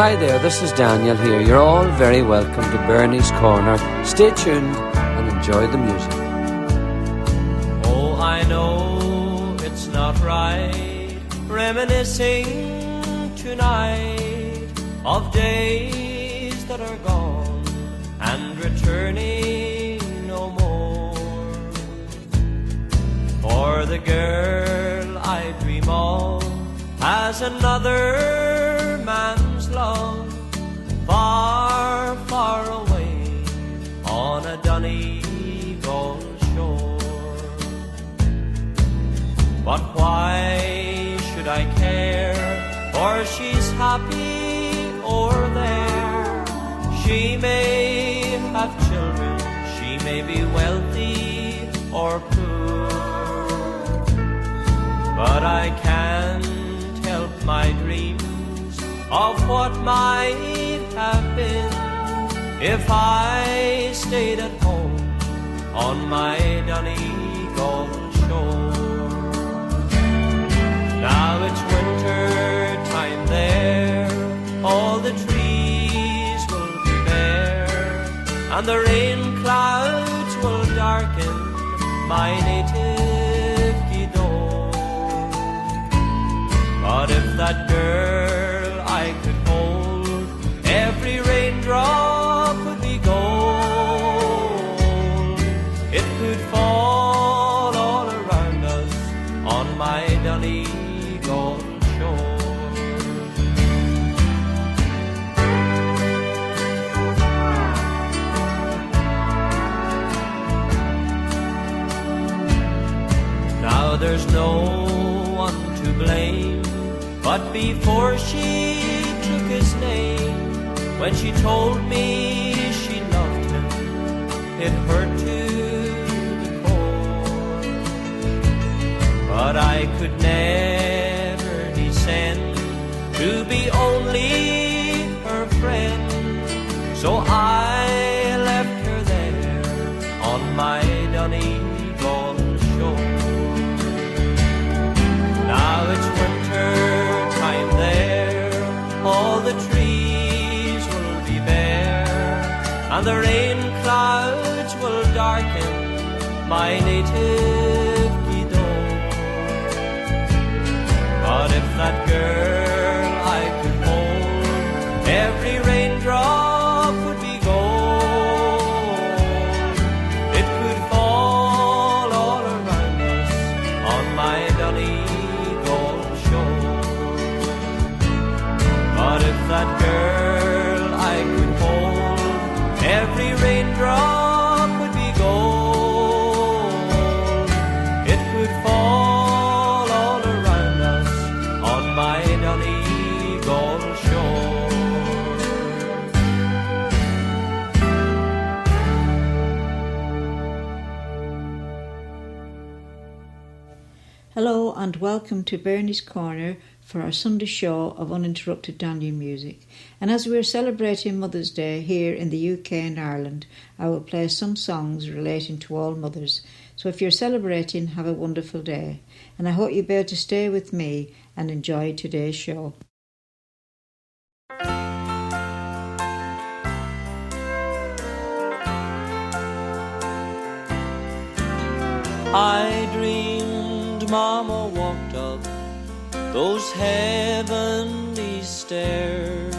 Hi there, this is Daniel here. You're all very welcome to Bernie's Corner. Stay tuned and enjoy the music. Oh, I know it's not right, reminiscing tonight of days that are gone and returning no more. For the girl I dream of has another man's love, far, far away on a Donegal shore. But why should I care? For she's happy over there. She may have children, she may be wealthy or poor, but I can't help my dreams of what might have been if I stayed at home on my Donegal shore. Now it's winter time there, all the trees will be bare, and the rain clouds will darken my native Gweedore. But if that girl I could hold, every raindrop would be gold. It could fall all around us on my Donegal shore. Now there's no one to blame, but before she took his name, when she told me she loved him, it hurt to the core. But I could never descend to be only her friend, so I left her there on my Donegal shore. Now it's winter time there, all the trees will be bare, and the rain clouds will darken my native Gweedore. But if that girl I could hold, every raindrop would be gold. It could fall all around us on my Donegal shore. But if that girl I could hold, every raindrop would be gold. It could fall all around us on my Donegal shore. Hello and welcome to Bernie's Corner for our Sunday show of uninterrupted Daniel music. And as we are celebrating Mother's Day here in the UK and Ireland, I will play some songs relating to all mothers. So if you're celebrating, have a wonderful day. And I hope you'll be able to stay with me and enjoy today's show. I dreamed Mama walked up those heavenly stairs,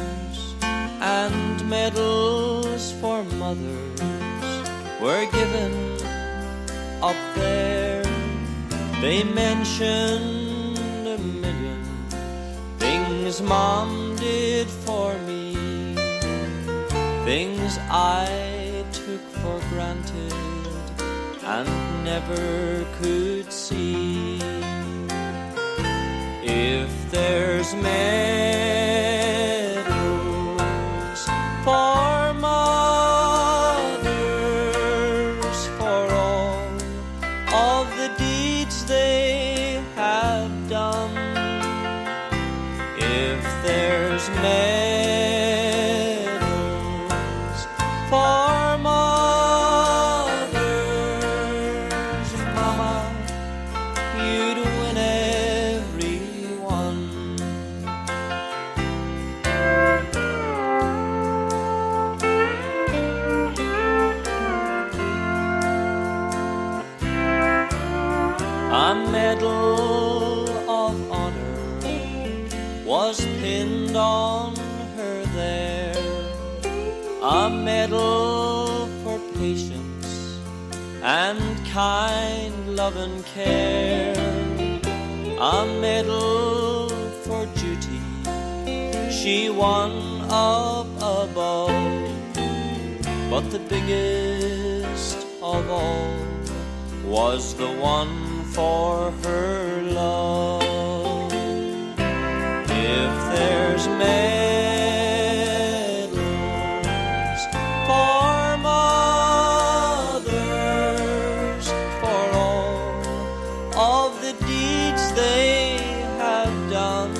and medals for mothers were given up there. They mentioned a million things Mom did for me, things I took for granted and never could see. If there's medals for mothers, for all of the deeds they have done, if there's medals for mothers, Mama, you'd win every one. pinned on her there, a medal for patience and kind love and care, a medal for duty she won up above. But the biggest of all was the one for her love. If there's medals for mothers, for all of the deeds they have done,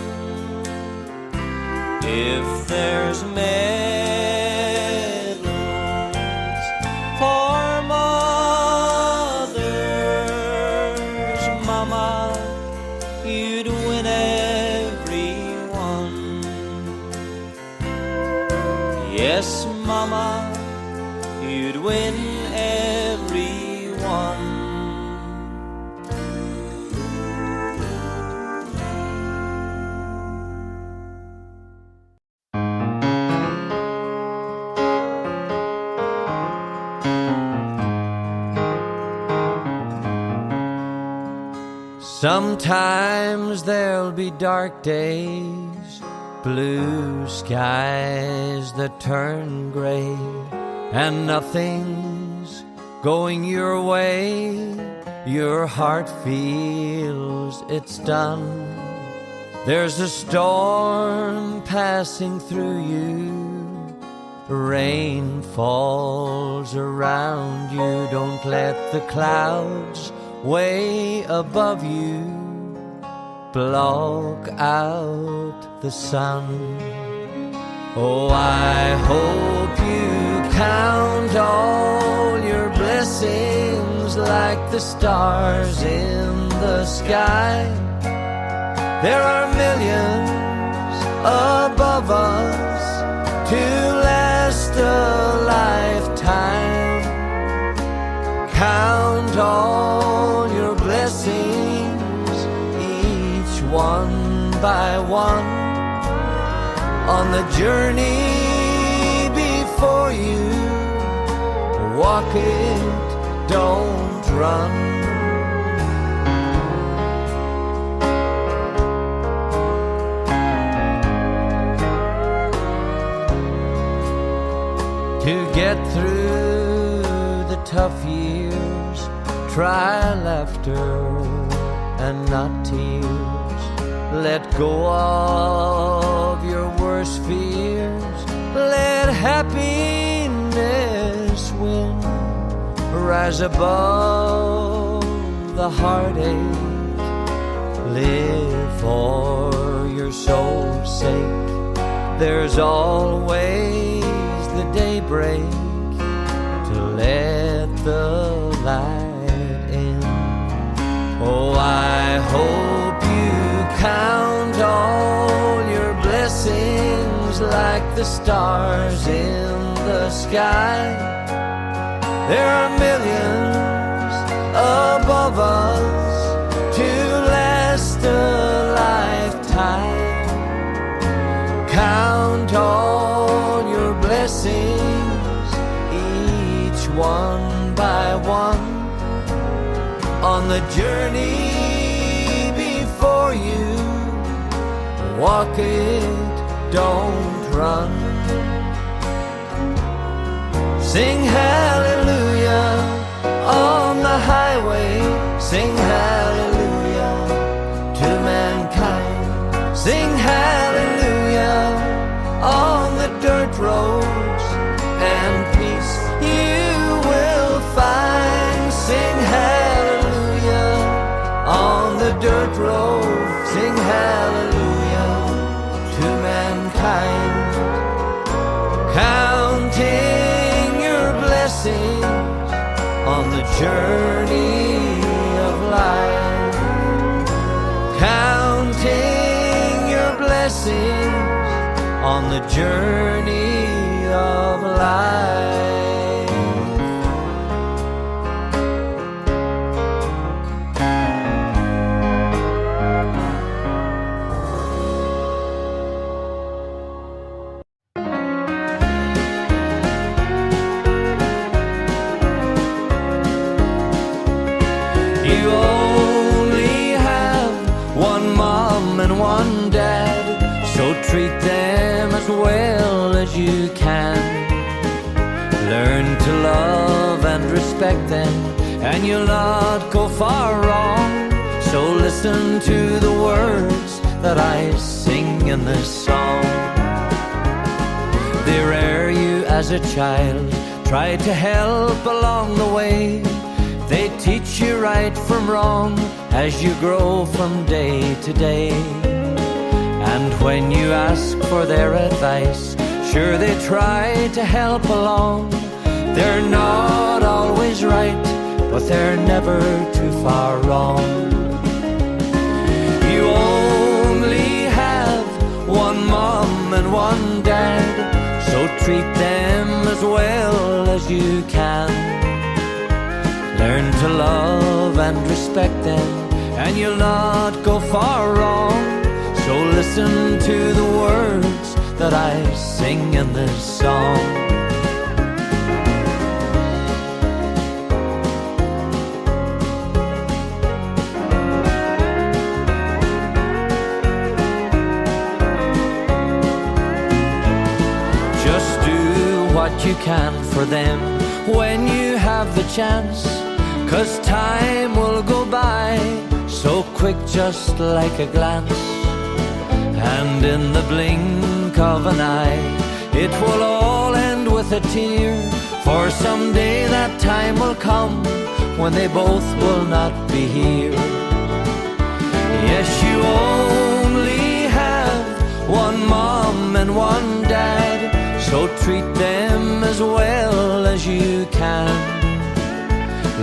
if there's medals for mothers, Mama, you'd win every one. Yes, Mama, you'd win every one. Sometimes there'll be dark days, blue skies that turn gray, and nothing's going your way. Your heart feels it's done. There's a storm passing through you. Rain falls around you. Don't let the clouds way above you block out the sun. Oh, I hope you count all your blessings like the stars in the sky. There are millions above us to last a lifetime. Count all your blessings, each one by one, on the journey before you. Walk it, don't run. To get through the tough years, try laughter and not tears. Let go of your worst fears. Let happiness win. Rise above the heartache. Live for your soul's sake. There's always the daybreak to let the light in. Oh, I hope you count all your blessings like the stars in the sky. There are millions above us to last a lifetime. Count all your blessings, each one by one, on the journey before you. Walk it, don't run. Sing hallelujah on the highway. Sing hallelujah to mankind. Sing hallelujah on the dirt roads, and peace you will find. Sing hallelujah on the dirt road. Sing hallelujah to mankind. Counting your blessings on the journey of life. Counting your blessings on the journey of life. treat them as well as you can. Learn to love and respect them, and you'll not go far wrong. So listen to the words that I sing in this song. They rear you as a child, try to help along the way. They teach you right from wrong as you grow from day to day. And when you ask for their advice, sure they try to help along. They're not always right, but they're never too far wrong. You only have one mom and one dad, so treat them as well as you can. Learn to love and respect them, and you'll not go far wrong. So listen to the words that I sing in this song. Just do what you can for them when you have the chance, 'cause time will go by so quick, just like a glance. And in the blink of an eye, it will all end with a tear. For someday that time will come when they both will not be here. Yes, you only have one mom and one dad, so treat them as well as you can.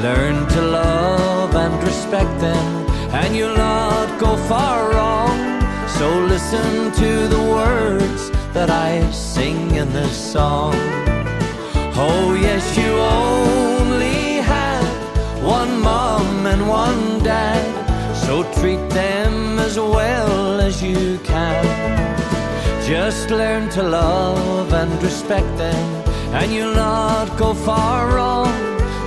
Learn to love and respect them, and you'll not go far wrong. So listen to the words that I sing in this song. Oh yes, you only have one mom and one dad, so treat them as well as you can. Just learn to love and respect them, and you'll not go far wrong.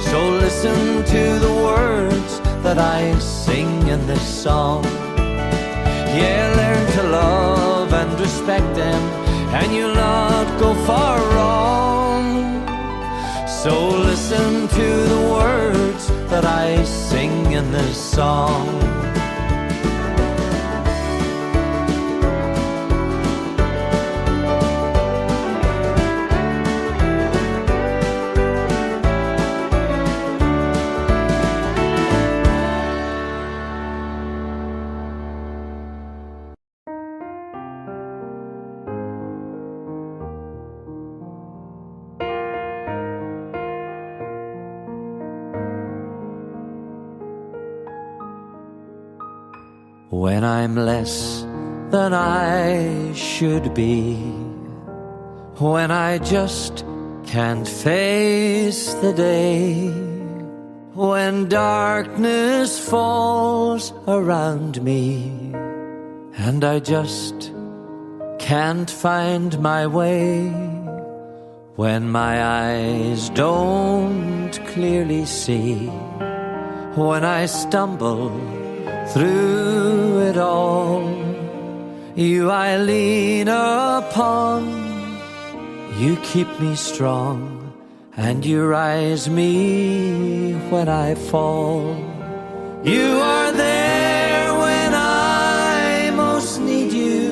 So listen to the words that I sing in this song. Yeah, learn to love and respect them, and you'll not go far wrong. So listen to the words that I sing in this song. When I'm less than I should be, when I just can't face the day, when darkness falls around me, and I just can't find my way, when my eyes don't clearly see, when I stumble through it all, you I lean upon. You keep me strong, and you rise me when I fall. You are there when I most need you.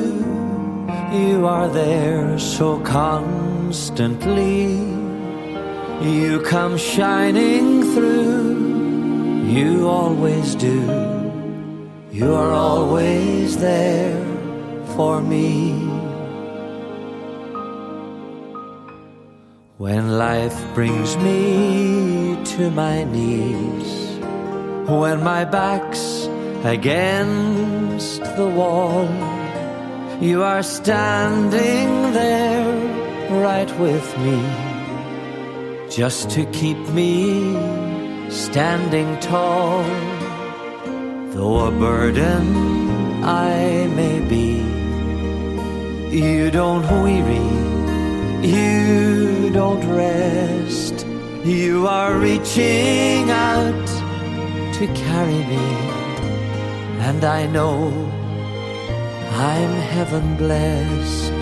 You are there so constantly. You come shining through. You always do. You are always there for me. When life brings me to my knees, when my back's against the wall, you are standing there right with me, just to keep me standing tall. Though a burden I may be, you don't weary, you don't rest. You are reaching out to carry me, and I know I'm heaven blessed.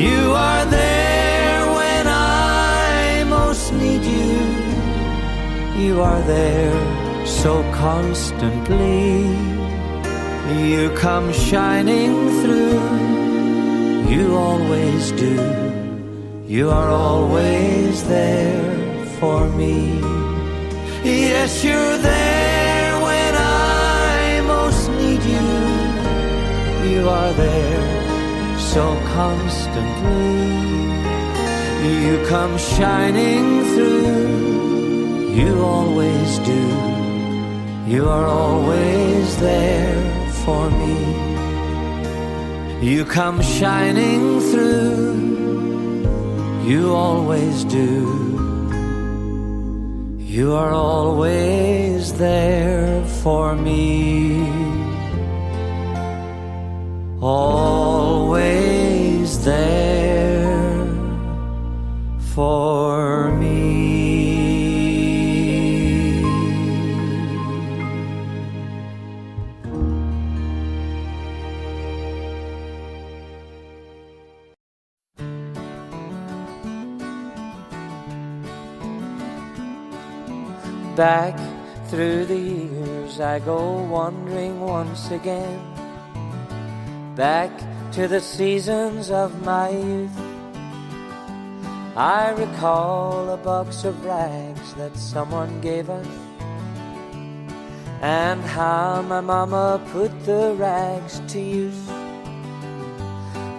You are there when I most need you. You are there so constantly. You come shining through. You always do. You are always there for me. Yes, you're there when I most need you. You are there so constantly. You come shining through. You always do. You are always there for me. You come shining through. You always do. You are always there for me. Always there for me. Back through the years I go wandering once again, back to the seasons of my youth. I recall a box of rags that someone gave us, and how my mama put the rags to use.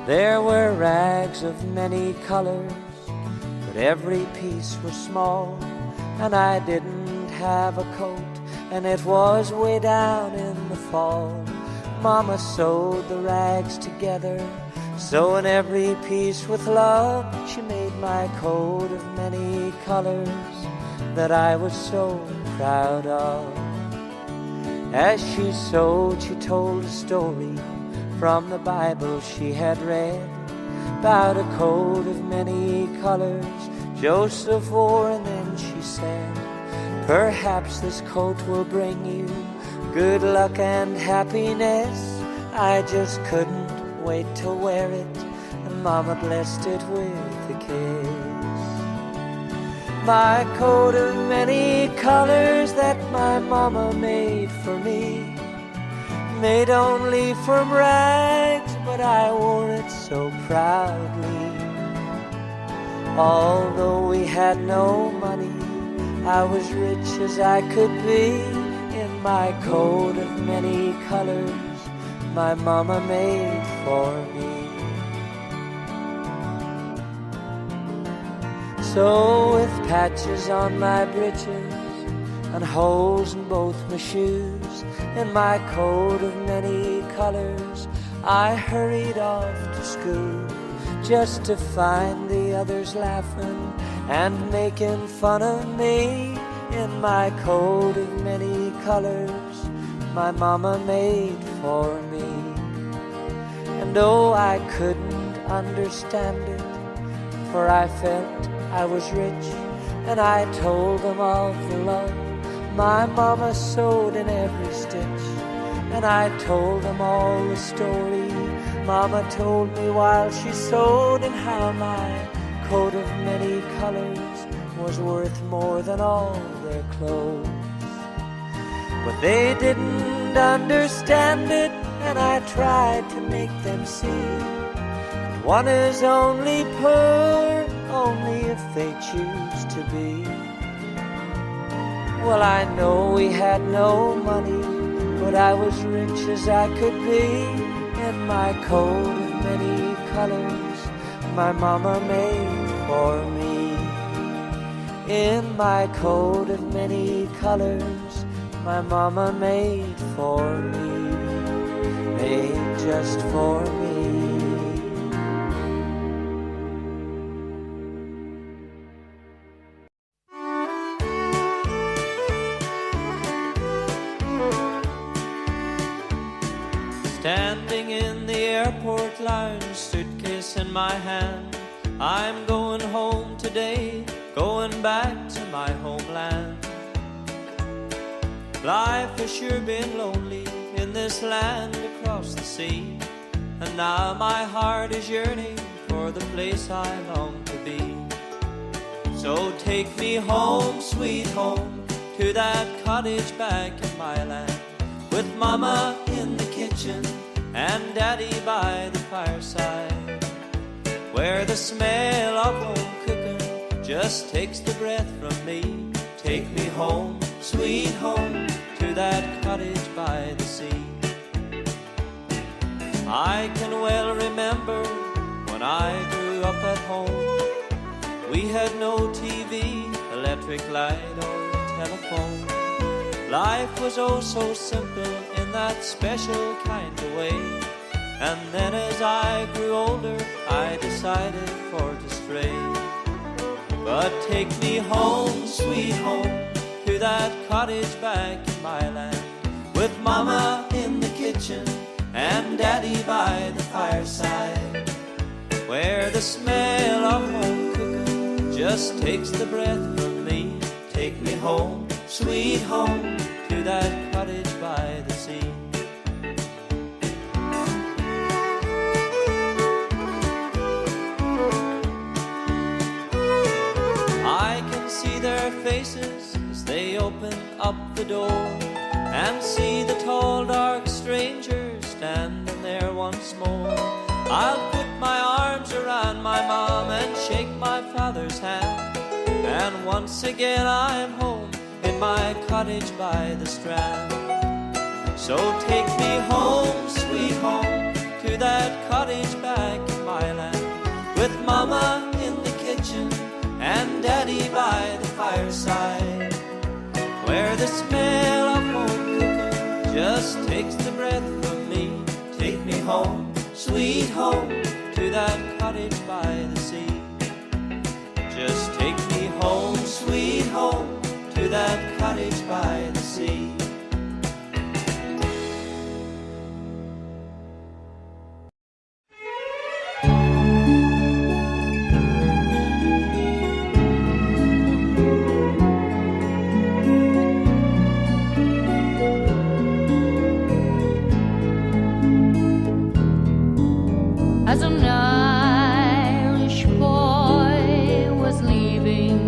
There were rags of many colors, but every piece was small, and I didn't have a coat, and it was way down in the fall. Mama sewed the rags together, sewing every piece with love. She made my coat of many colors that I was so proud of. As she sewed, she told a story from the Bible she had read, about a coat of many colors Joseph wore, and then she said, perhaps this coat will bring you good luck and happiness. I just couldn't wait to wear it, and Mama blessed it with a kiss. My coat of many colors that my Mama made for me, made only from rags, but I wore it so proudly. Although we had no money, I was rich as I could be, in my coat of many colors my Mama made for me. So with patches on my breeches and holes in both my shoes, in my coat of many colors I hurried off to school, just to find the others laughing and making fun of me, in my coat of many colors my Mama made for me. And oh, I couldn't understand it, for I felt I was rich, and I told them of the love my Mama sewed in every stitch. And I told them all the story Mama told me while she sewed, and how my coat of many colors was worth more than all their clothes. But they didn't understand it, and I tried to make them see that one is only poor only if they choose to be. Well, I know we had no money, but I was rich as I could be, in my coat of many colors my Mama made for me. In my coat of many colors my Mama made for me, made just for me. Standing in the airport lounge, suitcase in my hand, I'm going home today, going back to my homeland. Life has sure been lonely in this land across the sea, and now my heart is yearning for the place I long to be. So take me home, sweet home, to that cottage back in my land, with Mama in the kitchen and Daddy by the fireside, where the smell of home cooking just takes the breath from me. Take me home, sweet home, to that cottage by the sea. I can well remember when I grew up at home. We had no TV, electric light or telephone. Life was oh so simple in that special kind of way. And then as I grew older, I decided for to stray. But take me home, sweet home, to that cottage back in my land, with Mama in the kitchen and Daddy by the fireside, where the smell of home cooking just takes the breath from me. Take me home, sweet home, to that cottage by the sea. I can see their faces as they open up the door, and see the tall dark stranger standing there once more. I'll put my arms around my mom and shake my father's hand, and once again I'm home in my cottage by the strand. So take me home, sweet home, to that cottage back in my land, with Mama in the kitchen and Daddy by the fireside, where the smell of home cooking just takes the breath from me. Take me home, sweet home, to that cottage by the sea. Just take me home, sweet home, to that cottage by the sea. As an Irish boy was leaving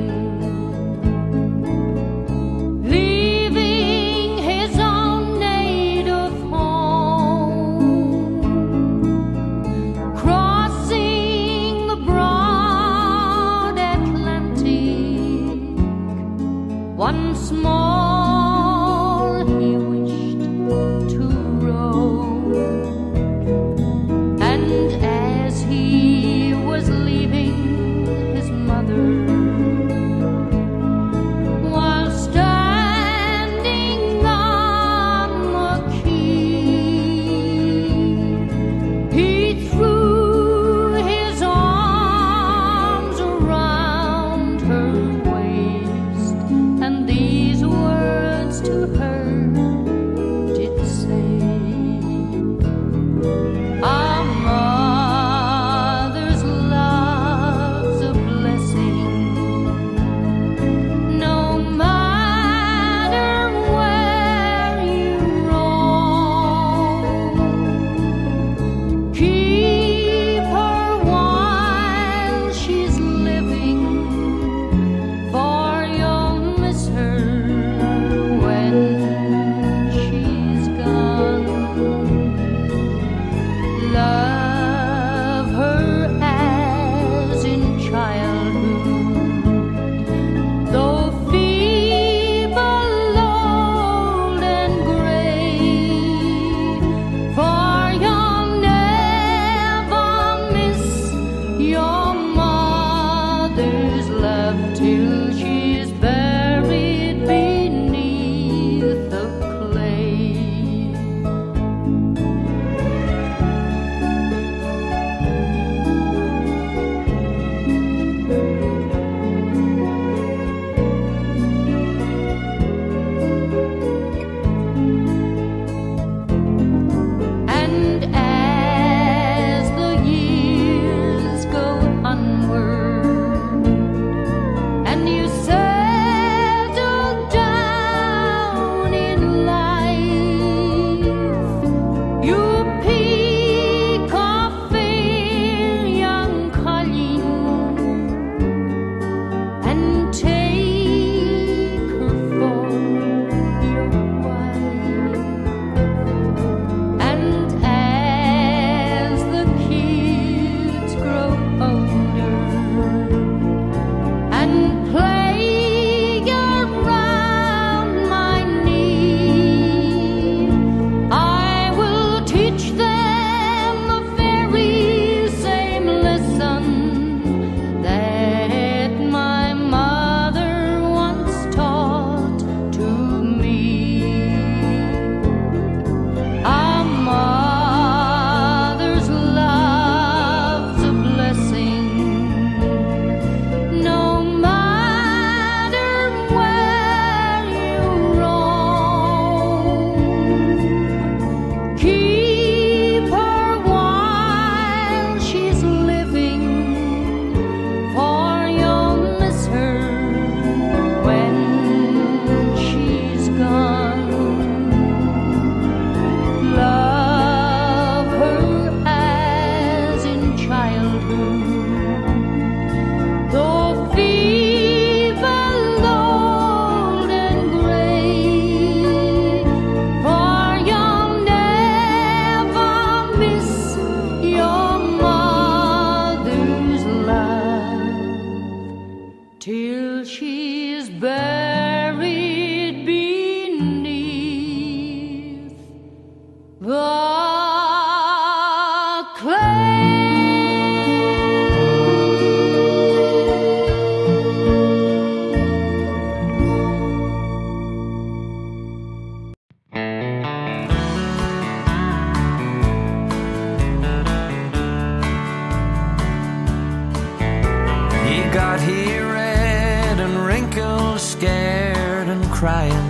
got he red and wrinkled, scared and crying.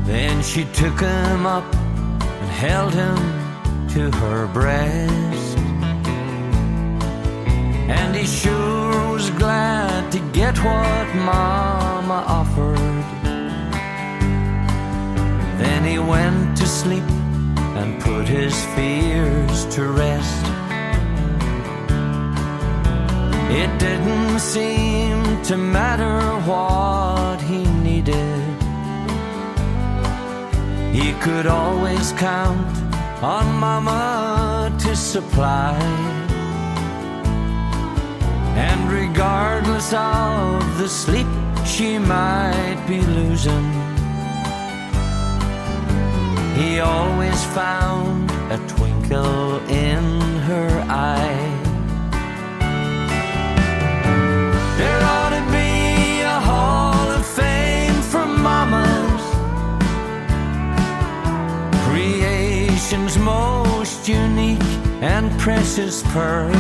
Then she took him up and held him to her breast, and he sure was glad to get what Mama offered. Then he went to sleep and put his fears to rest. It didn't seem to matter what he needed. He could always count on Mama to supply, and regardless of the sleep she might be losing, he always found a twinkle in her eye. There ought to be a hall of fame for mamas, creation's most unique and precious pearl.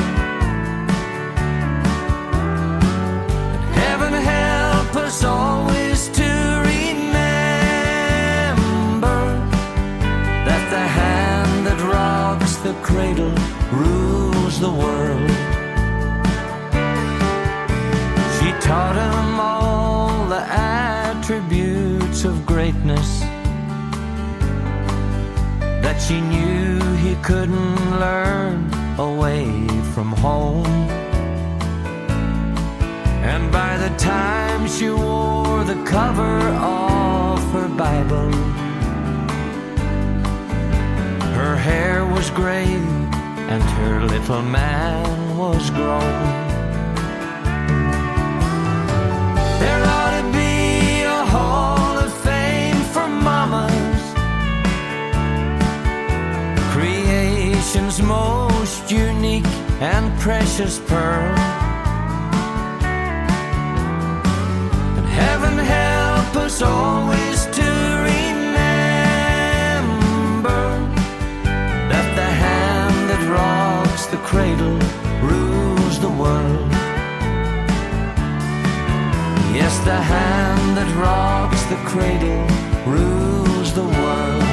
And heaven help us always to the hand that rocks the cradle rules the world. She taught him all the attributes of greatness that she knew he couldn't learn away from home. And by the time she wore the cover of her Bible, her hair was gray and her little man was grown. There ought to be a hall of fame for mamas, creation's most unique and precious pearl. And heaven help us always to rocks the cradle rules the world. Yes, the hand that rocks the cradle rules the world.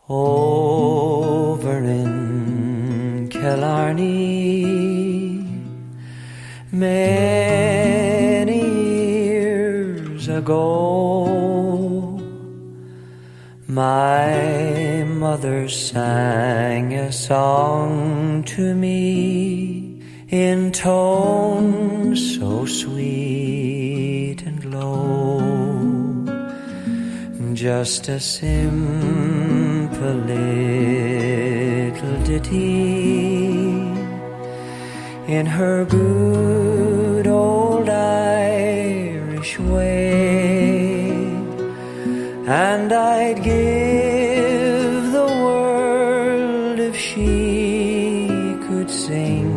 Over in Killarney, many years ago, my mother sang a song to me in tones so sweet and low. Just a simple little ditty in her good old Irish way, and I'd give the world if she could sing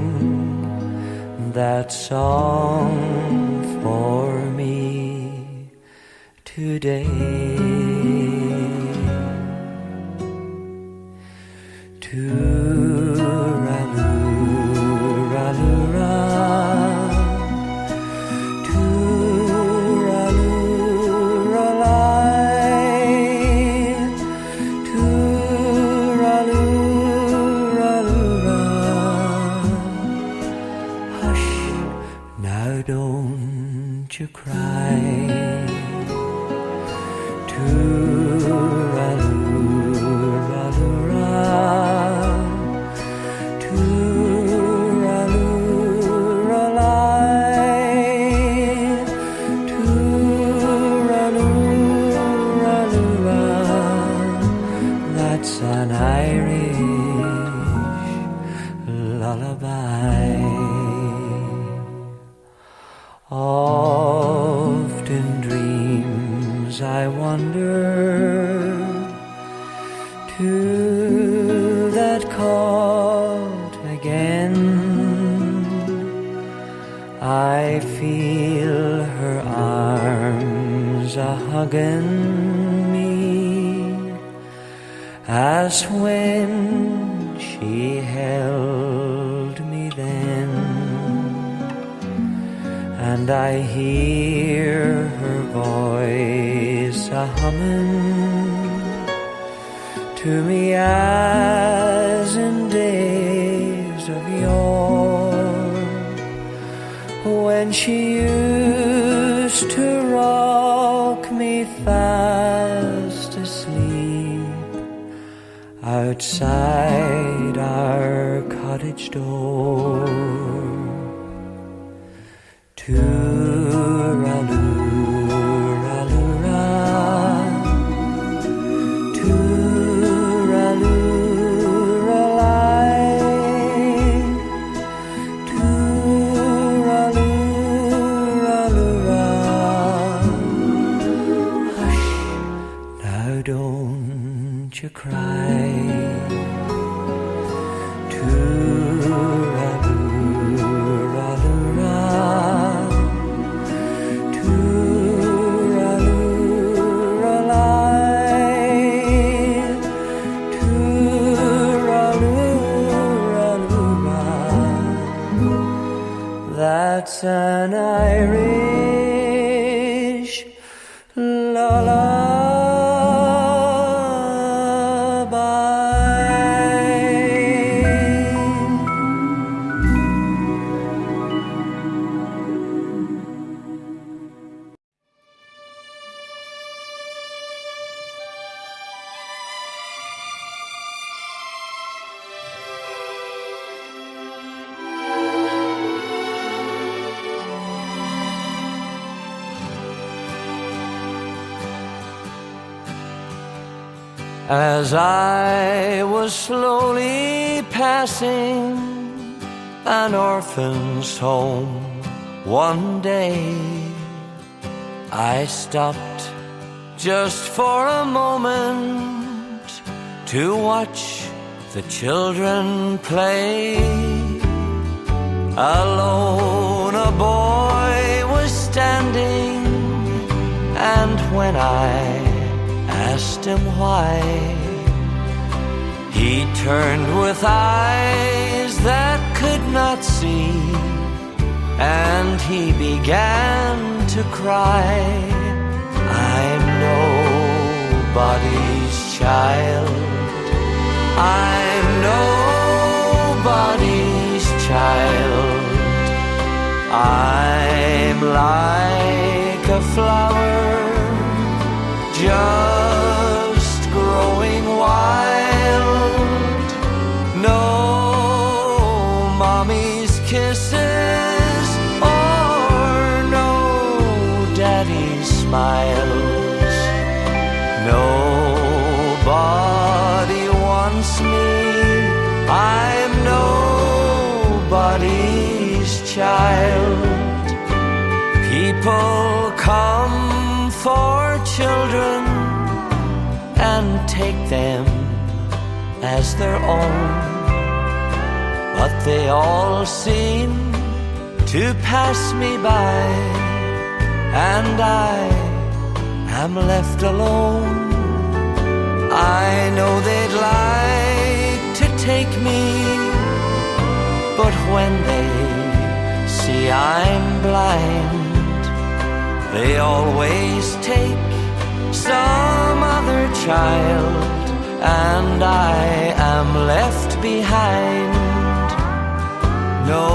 that song for me today. Tooraloo-raloo-ra, tooraloo-ra-lai, tooraloo-raloo-ra. Hush, now don't you cry. That's an Irish lullaby. Oft in dreams I wonder to caught again. I feel her arms a-hugging me, as when she held me then. And I hear her voice a-humming to me as in days of yore, when she used to rock me fast asleep outside our cottage door. Tooraloo-raloo-ra, tooraloo-ra-lie, tooraloo-raloo-ra. Hush, now don't you cry. That's an Irish lullaby. As I was slowly passing an orphan's home one day, I stopped just for a moment to watch the children play. Alone a boy was standing, and when I asked him why, he turned with eyes that could not see, and he began to cry. I'm nobody's child, I'm nobody's child. I'm like a flower just growing wild. No mommy's kisses or no daddy's smiles. Nobody wants me, I'm nobody's child. People come for children and take them as their own, but they all seem to pass me by, and I am left alone. I know they'd like to take me, but when they see I'm blind, they always take some other child, and I am left behind. No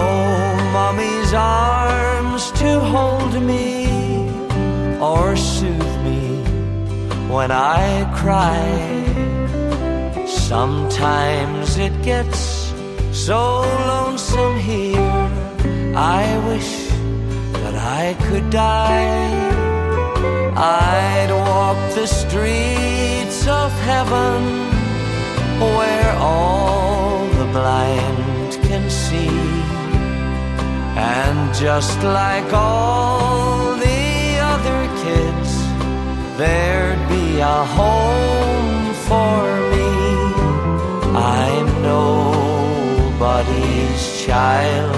mommy's arms to hold me or soothe me when I cry. Sometimes it gets so lonesome here, I wish that I could die. I'd walk the streets of heaven where all the blind can see, and just like all the other kids, there'd be a home for me. I'm no child.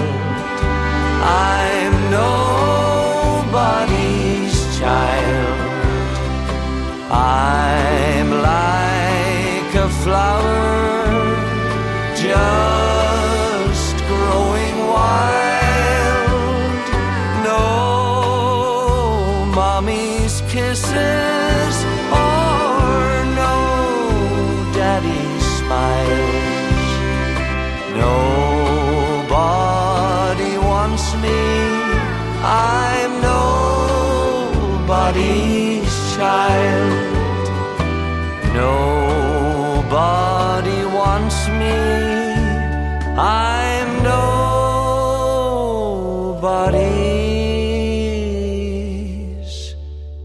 I'm nobody's child. I'm like a flower just growing wild. No mommy's kisses or no daddy's smiles. Nobody wants me. I'm nobody's child. Nobody wants me. I'm nobody's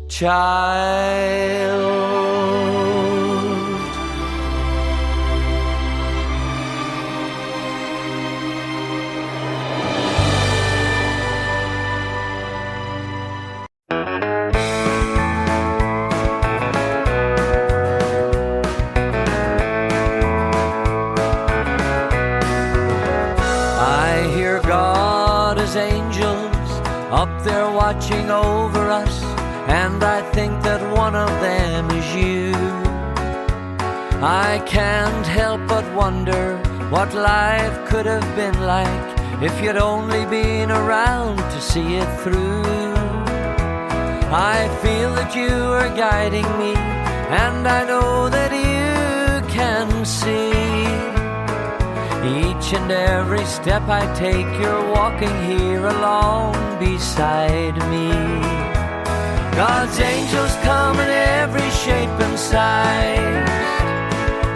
child. Angels up there watching over us, and I think that one of them is you. I can't help but wonder what life could have been like if you'd only been around to see it through. I feel that you are guiding me, and I know that you can see. Each and every step I take, you're walking here along beside me. God's angels come in every shape and size.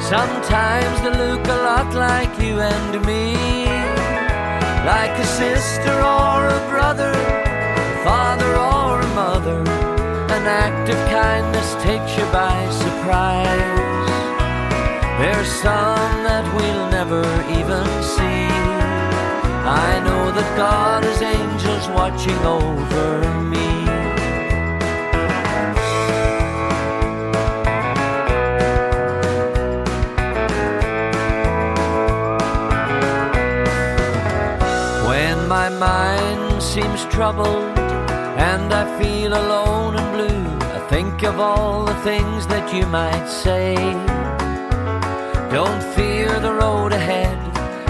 Sometimes they look a lot like you and me, like a sister or a brother, father or a mother. An act of kindness takes you by surprise. There's some that we'll never even see. I know that God has angels watching over me. When my mind seems troubled and I feel alone and blue, I think of all the things that you might say. Don't fear the road ahead,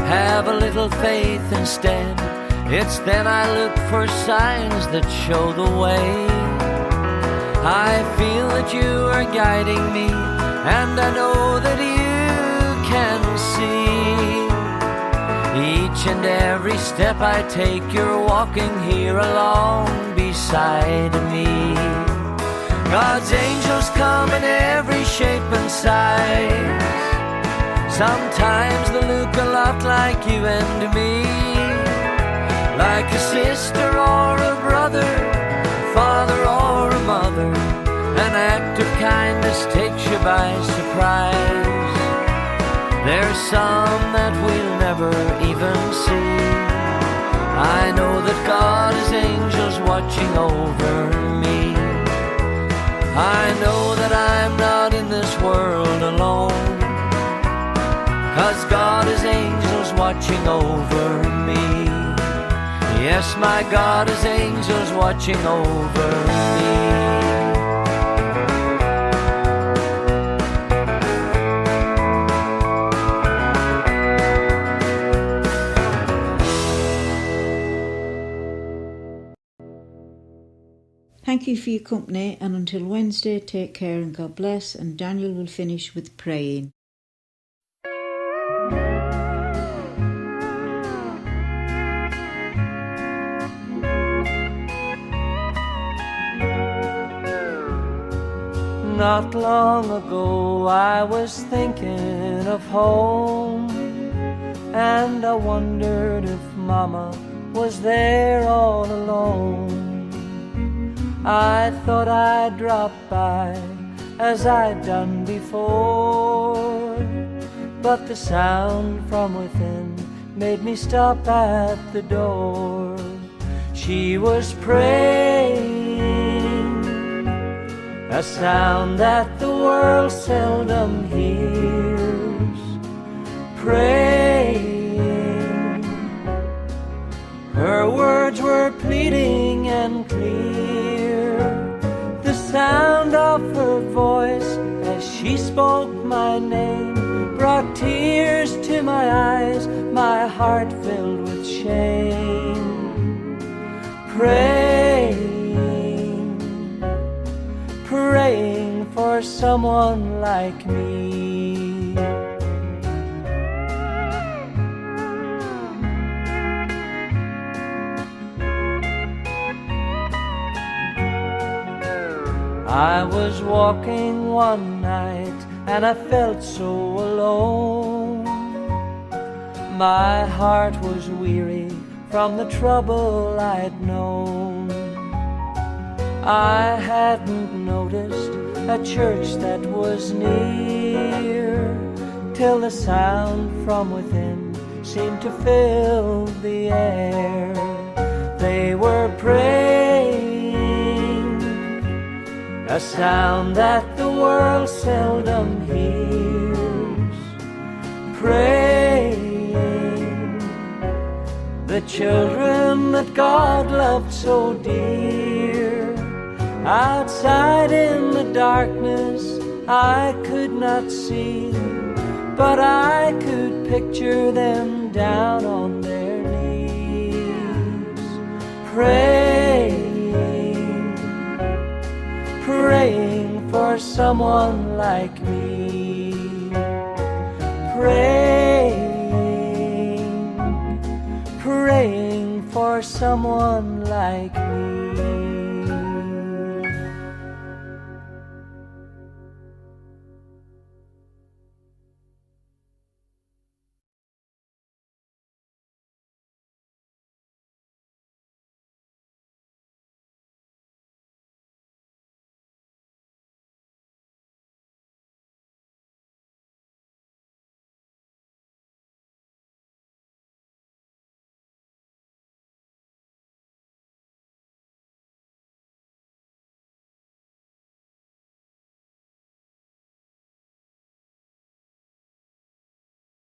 have a little faith instead. It's then I look for signs that show the way. I feel that you are guiding me, and I know that you can see. Each and every step I take, you're walking here along beside me. God's angels come in every shape and size. Sometimes they look a lot like you and me, like a sister or a brother, father or a mother. An act of kindness takes you by surprise. There's some that we'll never even see. I know that God has angels watching over me. I know that I'm not in this world alone, 'cause God has angels watching over me. Yes, my God has angels watching over me. Thank you for your company, and until Wednesday, take care and God bless, and Daniel will finish with praying. Not long ago I was thinking of home, and I wondered if Mama was there all alone. I thought I'd drop by as I'd done before, but the sound from within made me stop at the door. She was praying, a sound that the world seldom hears, praying brought tears to my eyes, my heart filled with shame. Praying for someone like me. I was walking one night and I felt so alone. My heart was weary from the trouble I'd known. I hadn't noticed a church that was near, till the sound from within seemed to fill the air. They were praying, a sound that the world seldom hears. Praying, the children that God loved so dear. Outside in the darkness I could not see, but I could picture them down on their knees, praying for someone like me. Praying for someone